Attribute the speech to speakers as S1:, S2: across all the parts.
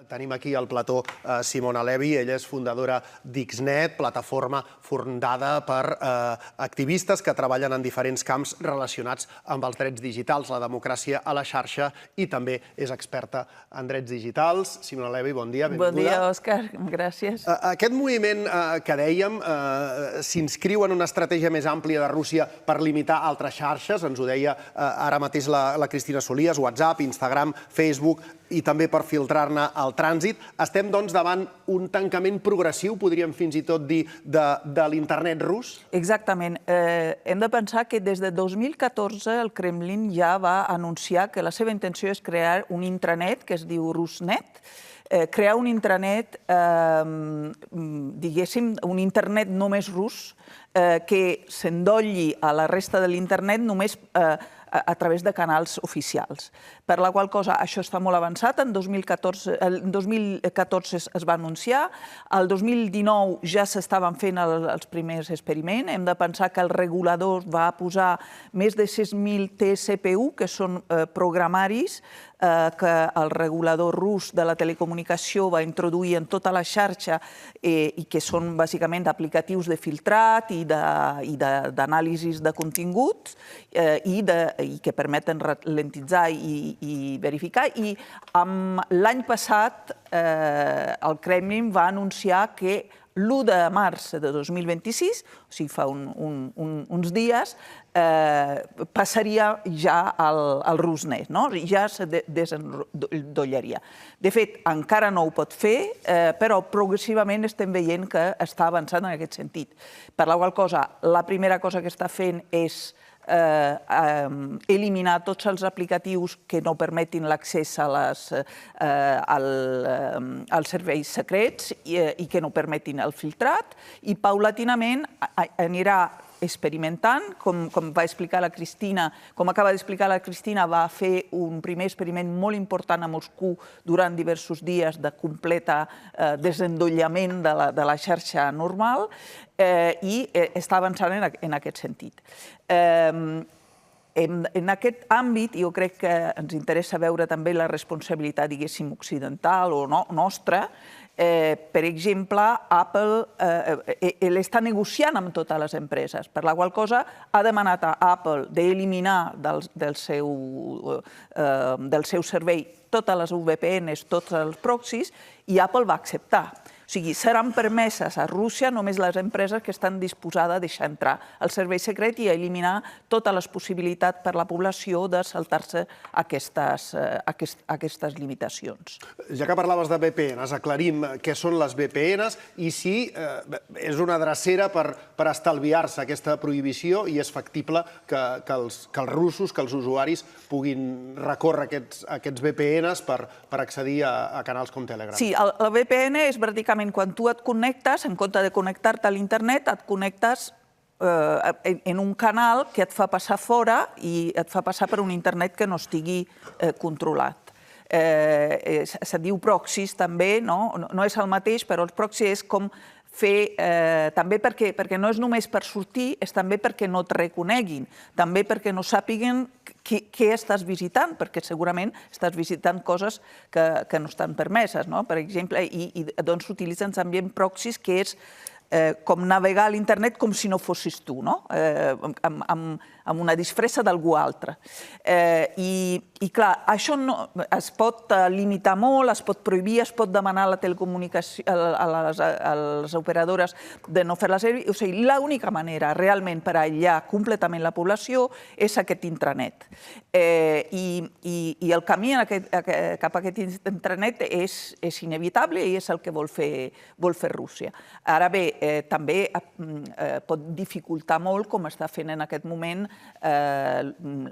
S1: Tenim aquí al plató Simona Levi, ella és fundadora d'Xnet, plataforma fundada per activistes que treballen en diferents camps relacionats amb els drets digitals, la democràcia a la xarxa, i també és experta en drets digitals. Simona Levi, bon dia, benvinguda.
S2: Bon dia, Òscar, gràcies.
S1: Aquest moviment que dèiem s'inscriu en una estratègia més àmplia de Rússia per limitar altres xarxes, ens ho deia ara mateix la Cristina Solías, WhatsApp, Instagram, Facebook, i també per filtrar-ne el trànsit. Estem, doncs, davant un tancament progressiu, podríem fins i tot dir, de l'internet rus?
S2: Exactament. Hem de pensar que des de 2014 el Kremlin ja va anunciar que la seva intenció és crear un intranet que es diu Rusnet, crear un intranet, diguéssim, un internet només rus, que s'endolli a la resta de l'internet només a través de canals oficials. Per la qual cosa, això està molt avançat. En 2014 es va anunciar, el 2019 ja s'estaven fent els primers experiments. Hem de pensar que el regulador va posar més de 6.000 TSPU, que són programaris que el regulador rus de la telecomunicació va introduir en tota la xarxa i que són bàsicament aplicatius de filtrat i d'anàlisis de continguts i que permeten ralentitzar i verificar. I l'any passat el Kremlin va anunciar que l'1 de març de 2026, o sigui, fa uns dies, passaria ja al Rusnet, ja se desenrotllaria. De fet, encara no ho pot fer, però progressivament estem veient que està avançant en aquest sentit. Per la qual cosa, la primera cosa que està fent és eliminar tots els aplicatius que no permetin l'accés als serveis secrets i que no permetin el filtrat, i paulatinament anirà experimentant, com va explicar la Cristina, com acaba d'explicar la Cristina, va fer un primer experiment molt important a Moscou durant diversos dies de complet desendollament de la xarxa normal i està avançant en aquest sentit. En aquest àmbit, jo crec que ens interessa veure també la responsabilitat, diguéssim, occidental o nostra. Per exemple, Apple està negociant amb totes les empreses, per la qual cosa ha demanat a Apple d'eliminar del seu servei totes les VPNs, tots els proxys, i Apple va acceptar. O sigui, seran permeses a Rússia només les empreses que estan disposades a deixar entrar el servei secret i a eliminar totes les possibilitats per a la població de saltar-se aquestes limitacions.
S1: Ja que parlaves de VPNs, aclarim què són les VPNs i si és una drecera per estalviar-se aquesta prohibició i és factible que els russos, que els usuaris puguin recórrer aquests VPNs per accedir a canals com Telegram.
S2: Sí, el VPN és pràcticament quan tu et connectes, en compte de connectar-te a l'internet, et connectes en un canal que et fa passar fora i et fa passar per un internet que no estigui controlat. Se diu proxys també, no és el mateix, però el proxy és com fer, també perquè no és només per sortir, és també perquè no et reconeguin, també perquè no sàpiguen què estàs visitant, perquè segurament estàs visitant coses que no estan permeses, per exemple, i doncs s'utilitzen també proxys, que és com navegar a l'internet com si no fossis tu, amb una disfressa d'algú altre. I clar, això es pot limitar molt, es pot prohibir, es pot demanar a la telecomunicació, a les operadores de no fer-la servir. O sigui, l'única manera realment per aïllar completament la població és aquest intranet. I el camí cap a aquest intranet és inevitable i és el que vol fer Rússia. Ara bé, també pot dificultar molt, com està fent en aquest moment,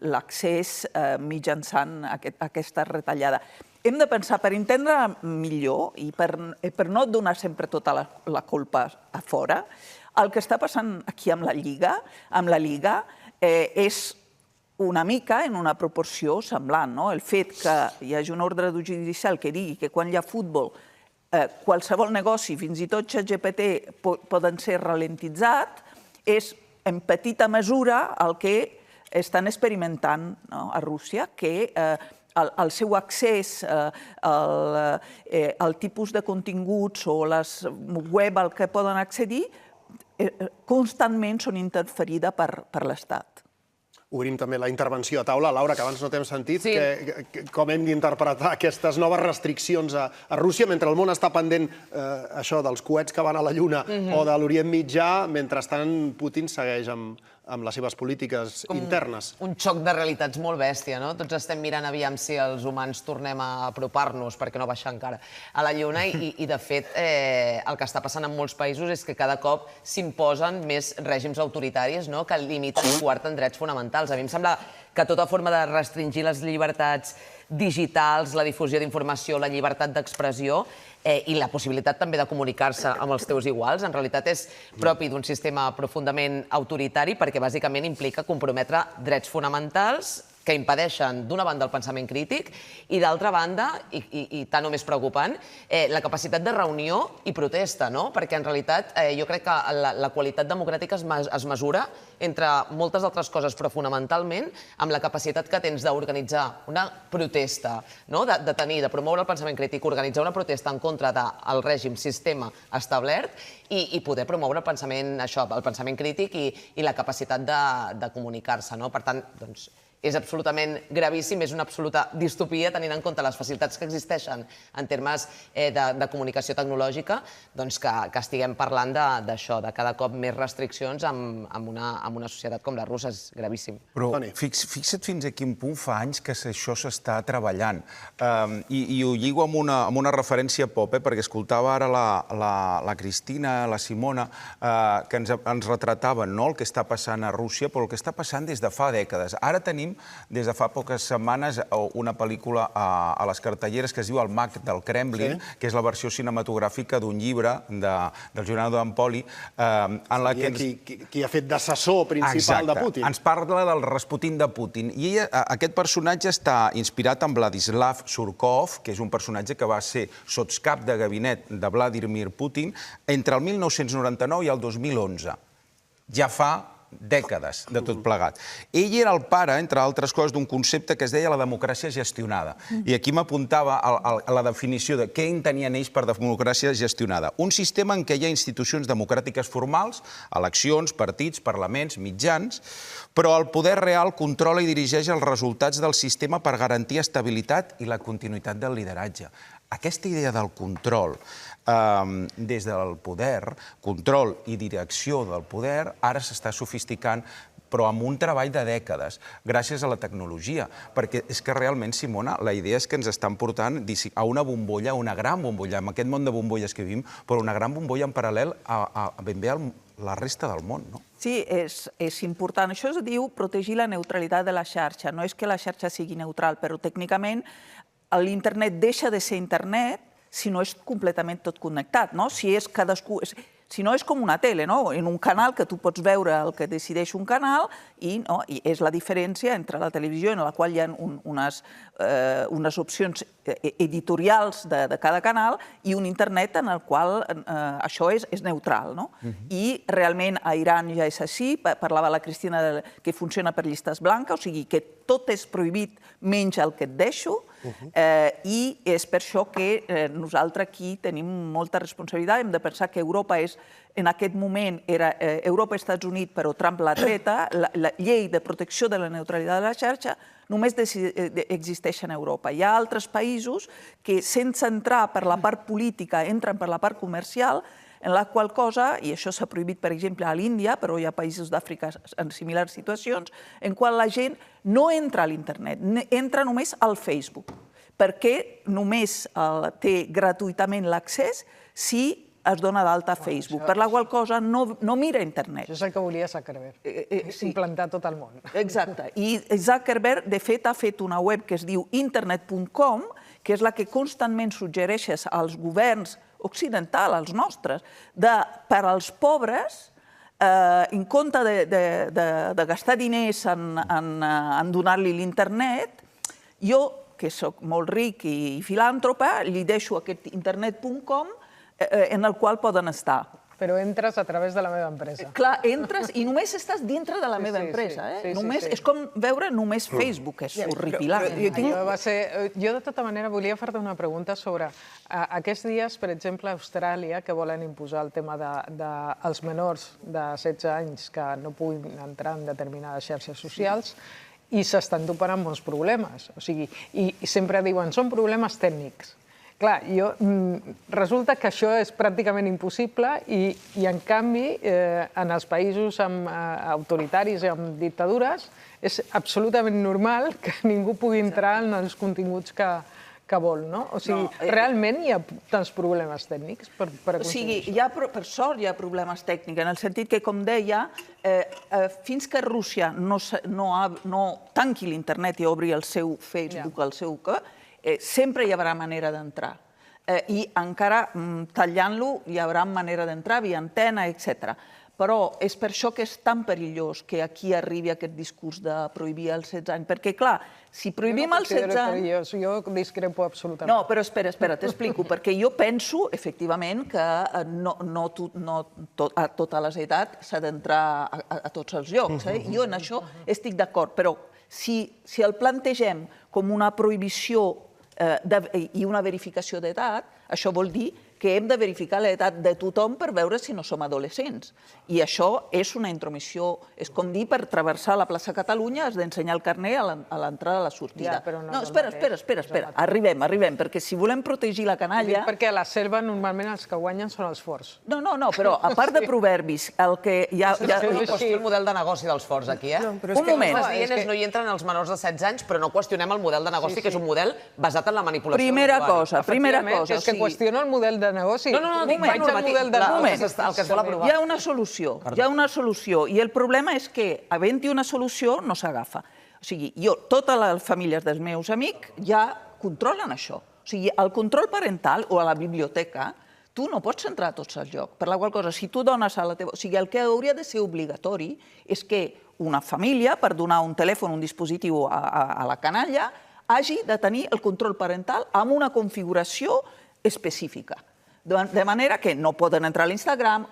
S2: l'accés mitjançant aquesta retallada. Hem de pensar, per entendre millor i per no donar sempre tota la culpa a fora, el que està passant aquí amb la Lliga és una mica en una proporció semblant. El fet que hi hagi un ordre judicial que digui que quan hi ha futbol qualsevol negoci, fins i tot ChatGPT, poden ser ralentitzats, és en petita mesura el que estan experimentant a Rússia, que el seu accés al tipus de continguts o les web al que poden accedir constantment són interferida per l'Estat.
S1: Obrim també la intervenció a taula. Laura, que abans no t'hem sentit, com hem d'interpretar aquestes noves restriccions a Rússia, mentre el món està pendent això dels coets que van a la Lluna o de l'Orient Mitjà, mentrestant Putin segueix amb les seves polítiques internes.
S3: Un xoc de realitats molt bèstia, no? Tots estem mirant aviam si els humans tornem a apropar-nos, perquè no baixar encara, a la Lluna, i de fet el que està passant en molts països és que cada cop s'imposen més règims autoritaris que limiten i coarten drets fonamentals. A mi em sembla que tota forma de restringir les llibertats digitals, la difusió d'informació, la llibertat d'expressió i la possibilitat també de comunicar-se amb els teus iguals, en realitat és propi d'un sistema profundament autoritari perquè bàsicament implica comprometre drets fonamentals que impedeixen, d'una banda, el pensament crític i, d'altra banda, i tant o més preocupant, la capacitat de reunió i protesta, no? Perquè, en realitat, jo crec que la qualitat democràtica es mesura, entre moltes altres coses, però fonamentalment amb la capacitat que tens d'organitzar una protesta, de tenir, de promoure el pensament crític, organitzar una protesta en contra del règim, sistema establert i poder promoure el pensament crític i la capacitat de comunicar-se. Per tant, doncs, és absolutament gravíssim, és una absoluta distopia, tenint en compte les facilitats que existeixen en termes de comunicació tecnològica, doncs que estiguem parlant d'això, de cada cop més restriccions en una societat com la russa, és gravíssim.
S4: Però fixa't fins a quin punt fa anys que això s'està treballant. I ho lligo amb una referència pop, perquè escoltava ara la Cristina, la Simona, que ens retrataven el que està passant a Rússia, però el que està passant des de fa dècades. Ara tenim des de fa poques setmanes una pel·lícula a les cartelleres que es diu El mag del Kremlin, que és la versió cinematogràfica d'un llibre del Giordano d'Empoli.
S1: Qui ha fet d'assessor principal de Putin.
S4: Ens parla del Rasputin de Putin. I aquest personatge està inspirat en Vladislav Surkov, que és un personatge que va ser sotscap de gabinet de Vladimir Putin entre el 1999 i el 2011. Ja fa dècades de tot plegat. Ell era el pare, entre altres coses, d'un concepte que es deia la democràcia gestionada. I aquí m'apuntava a la definició de què entenien ells per democràcia gestionada. Un sistema en què hi ha institucions democràtiques formals, eleccions, partits, parlaments, mitjans, però el poder real controla i dirigeix els resultats del sistema per garantir estabilitat i la continuïtat del lideratge. Aquesta idea del control des del poder, control i direcció del poder, ara s'està sofisticant, però amb un treball de dècades, gràcies a la tecnologia. Perquè és que realment, Simona, la idea és que ens estan portant a una bombolla, una gran bombolla, en aquest món de bombolles que vivim, però una gran bombolla en paral·lel a ben bé la resta del món, no?
S2: Sí, és important. Això es diu protegir la neutralitat de la xarxa. No és que la xarxa sigui neutral, però tècnicament l'internet deixa de ser internet si no és completament tot connectat, no? Si no és com una tele, no? En un canal que tu pots veure el que decideix un canal i és la diferència entre la televisió en la qual hi ha unes opcions editorials de cada canal i un internet en el qual això és neutral, no? I realment a Iran ja és així, parlava la Cristina que funciona per llistes blanques, o sigui que tot és prohibit menys el que et deixo, i és per això que nosaltres aquí tenim molta responsabilitat. Hem de pensar que Europa és, en aquest moment, era Europa i Estats Units, però Trump l'ha treta, la llei de protecció de la neutralitat de la xarxa només existeix en Europa. Hi ha altres països que, sense entrar per la part política, entren per la part comercial, en la qual cosa, i això s'ha prohibit, per exemple, a l'Índia, però hi ha països d'Àfrica en similars situacions, en qual la gent no entra a l'internet, entra només al Facebook, perquè només té gratuïtament l'accés si es dona d'alta a Facebook, per la qual cosa no mira internet.
S5: Això és el que volia Zuckerberg, implantar tot el món.
S2: Exacte. I Zuckerberg, de fet, ha fet una web que es diu internet.com, que és la que constantment suggereixes als governs occidentals, als nostres, per als pobres, en compte de gastar diners en donar-li l'internet, jo, que soc molt ric i filàntropa, li deixo aquest internet.com en el qual poden estar.
S5: Però entres a través de la meva empresa.
S2: Clar, entres i només estàs dintre de la meva empresa. És com veure només Facebook, és horripilant.
S5: Jo, de tota manera, volia fer-te una pregunta sobre aquests dies, per exemple, a Austràlia, que volen imposar el tema dels menors de 16 anys que no puguin entrar en determinades xarxes socials, i s'estan topant amb molts problemes. O sigui, i sempre diuen, són problemes tècnics. Clar, resulta que això és pràcticament impossible i en canvi, en els països autoritaris i amb dictadures, és absolutament normal que ningú pugui entrar en els continguts que vol, no? O sigui, realment hi ha tants problemes tècnics per aconseguir això?
S2: Per sort hi ha problemes tècnics, en el sentit que, com deia, fins que Rússia no tanqui l'internet i obri el seu Facebook, el seu sempre hi haurà manera d'entrar. I encara tallant-lo hi haurà manera d'entrar via antena, etc. Però és per això que és tan perillós que aquí arribi aquest discurs de prohibir als 16 anys. Perquè, clar, si prohibim als 16 anys...
S5: Jo discrepo absolutament.
S2: No, però espera, t'explico. Perquè jo penso, efectivament, que no a totes les edats s'ha d'entrar a tots els llocs. Jo en això estic d'acord. Però si el plantegem com una prohibició i una verificació d'edat, això vol dir que hem de verificar l'edat de tothom per veure si no som adolescents. I això és una intromissió. És com dir, per travessar la plaça Catalunya has d'ensenyar el carnet a l'entrada i a la sortida. No, espera. Arribem, perquè si volem protegir la canalla...
S5: Dic perquè a la selva normalment els que guanyen són els forts.
S2: No, però a part de proverbis, el que hi ha...
S3: No qüestiono el model de negoci dels forts aquí,
S2: Un moment.
S3: El que estàs dient és no hi entren els menors de 16 anys, però no qüestionem el model de negoci, que és un model basat en la manipulació.
S2: Primera cosa.
S5: És que qüestiono el model de negoci.
S3: No,
S5: vaig al model de negoci.
S3: El que es vol aprovar.
S2: Hi ha una solució, i el problema és que, havent-hi una solució, no s'agafa. O sigui, totes les famílies dels meus amics ja controlen això. O sigui, el control parental o a la biblioteca, tu no pots entrar a tots els llocs. Per la qual cosa, si tu dones a la teva... O sigui, el que hauria de ser obligatori és que una família, per donar un telèfon, un dispositiu a la canalla, hagi de tenir el control parental amb una configuració específica. De manera que no poden entrar a l'Instagram,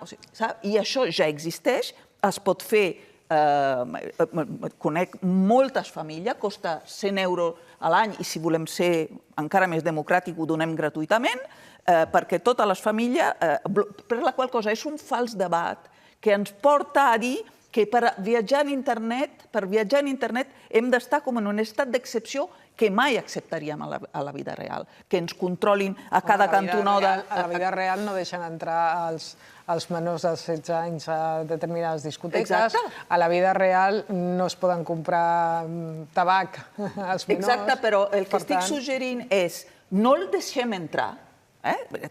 S2: i això ja existeix, es pot fer, conec moltes famílies, costa 100 euros a l'any, i si volem ser encara més democràtic ho donem gratuïtament, perquè totes les famílies, per la qual cosa és un fals debat que ens porta a dir que per viatjar en internet hem d'estar com en un estat d'excepció que mai acceptaríem a la vida real, que ens controlin a cada cantonada.
S5: A la vida real no deixen entrar els menors de 16 anys a determinades discoteques. A la vida real no es poden comprar tabac als menors.
S2: Exacte, però el que estic suggerint és no el deixem entrar,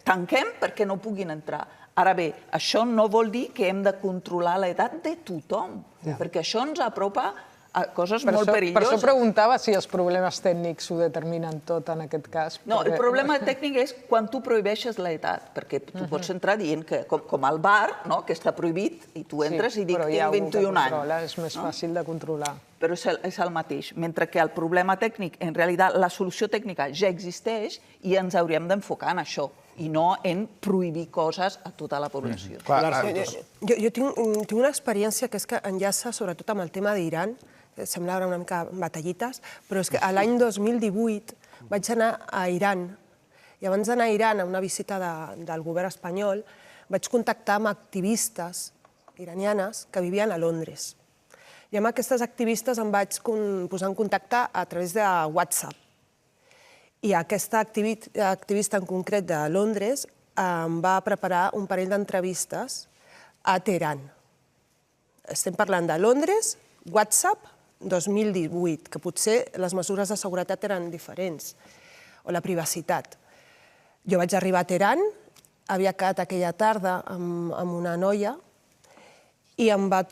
S2: tanquem perquè no puguin entrar. Ara bé, això no vol dir que hem de controlar l'edat de tothom, perquè això ens apropa a coses molt perilloses.
S5: Per això preguntava si els problemes tècnics ho determinen tot en aquest cas.
S2: No, el problema tècnic és quan tu prohibeixes l'edat, perquè tu pots entrar dient que, com al bar, que està prohibit, i tu entres i dic, tinc 21 anys.
S5: És més fàcil de controlar.
S2: Però és el mateix, mentre que el problema tècnic, en realitat, la solució tècnica ja existeix i ens hauríem d'enfocar en això i no en prohibir coses a tota la població.
S6: Jo tinc una experiència que és que enllaça sobretot amb el tema d'Iran, sembla una mica batallites, però és que l'any 2018 vaig anar a Iran i abans d'anar a Iran a una visita del govern espanyol vaig contactar amb activistes iranianes que vivien a Londres. I amb aquestes activistes em vaig posar en contacte a través de WhatsApp. I aquesta activista en concret de Londres em va preparar un parell d'entrevistes a Teheran. Estem parlant de Londres, WhatsApp, 2018, que potser les mesures de seguretat eren diferents, o la privacitat. Jo vaig arribar a Teheran, havia quedat aquella tarda amb una noia i em va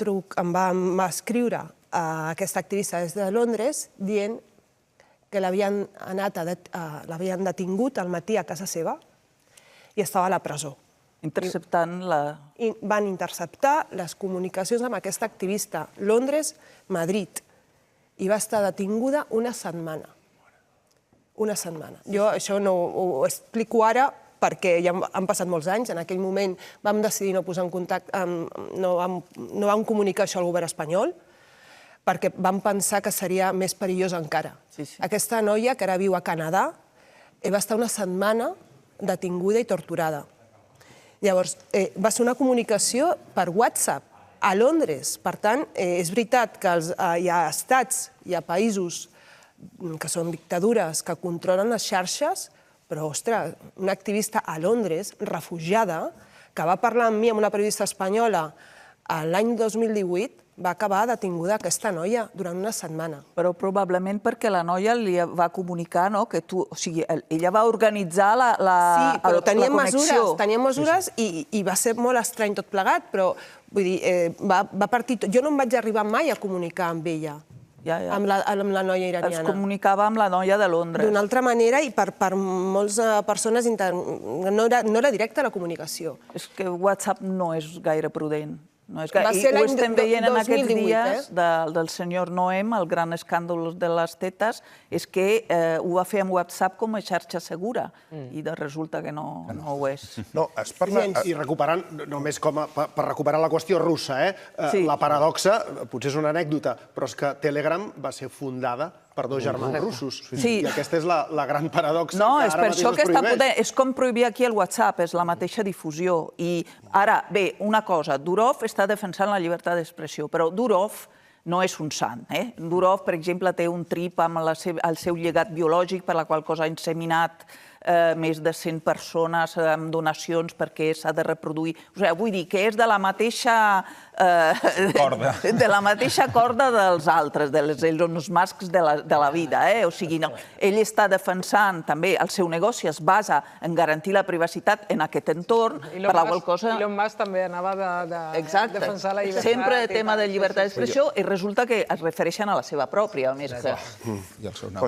S6: escriure a aquesta activista des de Londres dient que l'havien detingut al matí a casa seva i estava a la presó.
S2: Interceptant la...
S6: Van interceptar les comunicacions amb aquesta activista Londres-Madrid i va estar detinguda una setmana. Una setmana. Jo això no ho explico ara perquè ja han passat molts anys. En aquell moment vam decidir no posar en contacte, no vam comunicar això al govern espanyol, perquè vam pensar que seria més perillós encara. Aquesta noia, que ara viu a Canadà, va estar una setmana detinguda i torturada. Llavors, va ser una comunicació per WhatsApp a Londres. Per tant, és veritat que hi ha estats, hi ha països que són dictadures que controlen les xarxes, però, ostres, una activista a Londres, refugiada, que va parlar amb mi, amb una periodista espanyola, l'any 2018, va acabar detinguda aquesta noia durant una setmana.
S2: Però probablement perquè la noia li va comunicar que ella va organitzar la connexió.
S6: Sí, però tenia mesures i va ser molt estrany tot plegat, però vull dir, va partir... Jo no em vaig arribar mai a comunicar amb ella, amb la noia iraniana.
S2: Es comunicava amb la noia de Londres.
S6: D'una altra manera i per moltes persones no era directa la comunicació.
S2: És que WhatsApp no és gaire prudent. Ho estem veient en aquests dies del senyor Noem, el gran escàndol de les tetes, és que ho va fer amb WhatsApp com a xarxa segura i resulta que no ho és.
S1: No, es parla, i recuperant, només per recuperar la qüestió russa, la paradoxa, potser és una anècdota, però és que Telegram va ser fundada per dos germans russos. I aquesta és la gran paradoxa que ara mateix es prohibeix.
S2: No, és per això que està potent. És com prohibir aquí el WhatsApp, és la mateixa difusió. I ara, bé, una cosa, Durov està defensant la llibertat d'expressió, però Durov no és un sant. Durov, per exemple, té un trip amb el seu llegat biològic, per la qual cosa ha inseminat més de 100 persones amb donacions perquè s'ha de reproduir. Vull dir que és de la mateixa corda dels altres, dels mascs de la vida. O sigui, ell està defensant també, el seu negoci es basa en garantir la privacitat en aquest entorn, per la qual cosa...
S5: Elon Musk també anava de defensar la llibertat.
S2: Sempre tema de llibertat d'expressió i resulta que es refereixen a la seva pròpia, més que...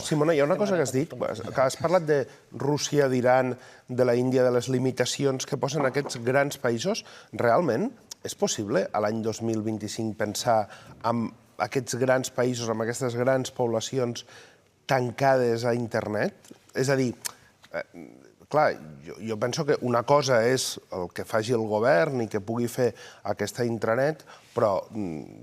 S7: Simona, hi ha una cosa que has dit, que has parlat de Rússia, d'Iran, de la Índia, de les limitacions que posen aquests grans països. Realment és possible a l'any 2025 pensar en aquests grans països, en aquestes grans poblacions tancades a internet? És a dir, clar, jo penso que una cosa és el que faci el govern i que pugui fer aquesta intranet, però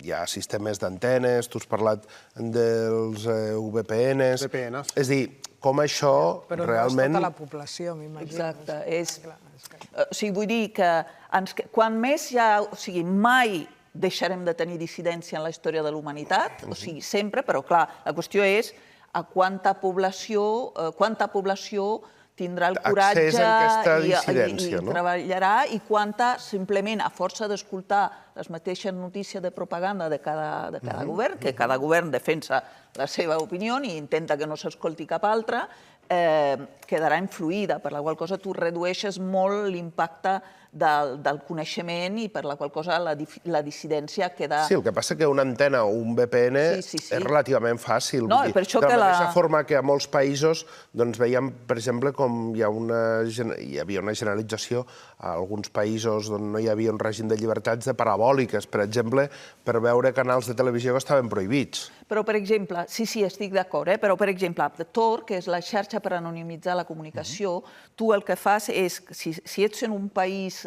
S7: hi ha sistemes d'antenes, tu has parlat dels VPNs... És a dir, com això realment...
S5: Però no és tota la població, m'imagino.
S2: Exacte. O sigui, vull dir que quan més hi ha... O sigui, mai deixarem de tenir dissidència en la història de l'humanitat, o sigui, sempre, però clar, la qüestió és a quanta població tindrà el coratge i treballarà i quanta, simplement, a força d'escoltar les mateixes notícies de propaganda de cada govern, que cada govern defensa la seva opinió i intenta que no s'escolti cap altra, quedarà influïda, per la qual cosa tu redueixes molt l'impacte del coneixement i per la qual cosa la dissidència queda...
S7: Sí, el que passa que una antena o un VPN és relativament fàcil.
S2: No, per això que
S7: de la mateixa forma que a molts països veiem, per exemple, com hi havia una generalització a alguns països on no hi havia un règim de llibertats de parabòliques, per exemple, per veure canals de televisió que estaven prohibits.
S2: Però, per exemple, sí, estic d'acord, però, per exemple, Tor, que és la xarxa per anonimitzar la comunicació, tu el que fas és, si ets en un país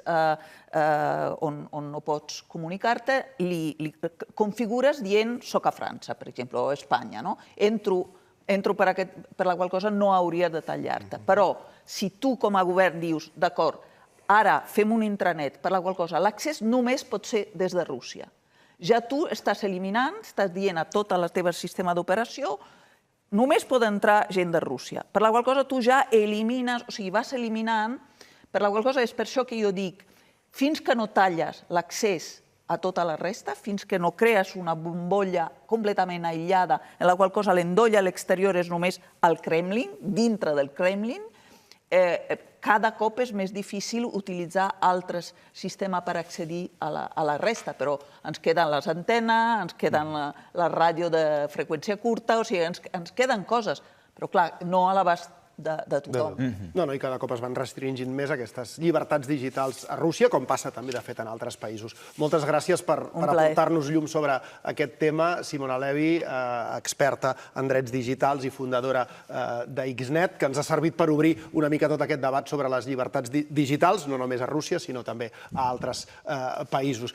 S2: on no pots comunicar-te, li configures dient soc a França, per exemple, o a Espanya, no? Entro per la qual cosa no hauria de tallar-te. Però, si tu com a govern dius, d'acord, ara fem un intranet, per la qual cosa l'accés només pot ser des de Rússia. Ja tu estàs eliminant, estàs dient a tot el teu sistema d'operació, només pot entrar gent de Rússia. Per la qual cosa tu ja elimines, o sigui, vas eliminant, per la qual cosa és per això que jo dic, fins que no talles l'accés a tota la resta, fins que no crees una bombolla completament aïllada, en la qual cosa l'endoll a l'exterior és només el Kremlin, dintre del Kremlin, cada cop és més difícil utilitzar altres sistemes per accedir a la resta, però ens queden les antenes, ens queden la ràdio de freqüència curta, o sigui, ens queden coses, però clar, no a l'abast de tothom.
S1: No, i cada cop es van restringint més aquestes llibertats digitals a Rússia, com passa també, de fet, en altres països. Moltes gràcies per aportar-nos llum sobre aquest tema. Simona Levi, experta en drets digitals i fundadora d'Xnet, que ens ha servit per obrir una mica tot aquest debat sobre les llibertats digitals, no només a Rússia, sinó també a altres països.